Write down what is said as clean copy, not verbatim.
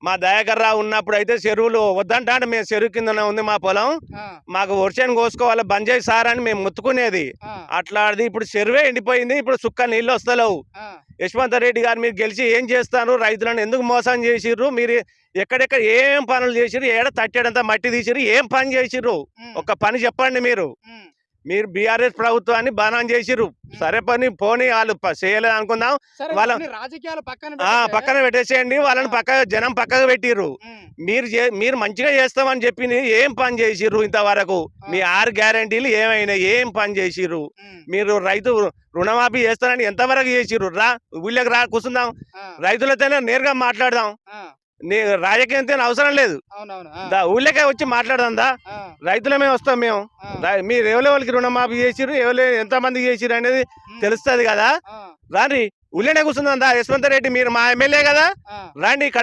మా దయాకర్ రావు ఉన్నప్పుడు అయితే చెరువులు వద్దంట అంటే మేము చెరువు కిందనే ఉంది మా పొలం, మాకు వర్షాన్ని కోసుకోవాలి బంద్ చేయి సార్ అని మేము ముత్తుకునేది. అట్లాది ఇప్పుడు చెరువే ఎండిపోయింది, ఇప్పుడు సుక్క నీళ్ళు వస్తలేవు. యశ్వంత్ రెడ్డి గారు మీరు గెలిచి ఏం చేస్తారు, రైతులను ఎందుకు మోసం చేసిర్రు, మీరు ఎక్కడెక్కడ ఏం పనులు చేసిర్రు, ఏడ తట్టేడంతా మట్టి తీసిర్రు, ఏం పని చేసిర్రు, ఒక పని చెప్పండి. మీరు బీఆర్ఎస్ ప్రభుత్వాన్ని బాణం చేసిర్రు, సరే పని పోనీ వాళ్ళు చేయలేదు అనుకుందాం, వాళ్ళ పక్కన పెట్టేసేయండి, వాళ్ళని జనం పక్కకు పెట్టిర్రు. మీరు మంచిగా చేస్తామని చెప్పింది ఏం పని చేసిర్రు ఇంతవరకు, మీ 6 గ్యారంటీలు ఏమైనా ఏం పని చేసిర్రు, మీరు రైతు రుణమాఫీ చేస్తారని ఎంతవరకు చేసిర్రు, ఊళ్ళకి కూర్చుందాం, రైతులతోనే నేరుగా మాట్లాడదాం, రాజకీయం అవసరం లేదు, ఊళ్ళకే వచ్చి మాట్లాడదా, రైతులమే వస్తాం మేము, మీరు ఎవరెవరికి రుణమాఫీ చేసిర్రు, ఎంత మందికి చేసిర్రు అనేది తెలుస్తుంది కదా, రాండి ఊళ్ళనే కూర్చుందా. యశ్వంత్ రెడ్డి మీరు మా ఎమ్మెల్యే కదా, రండి ఇక్కడ.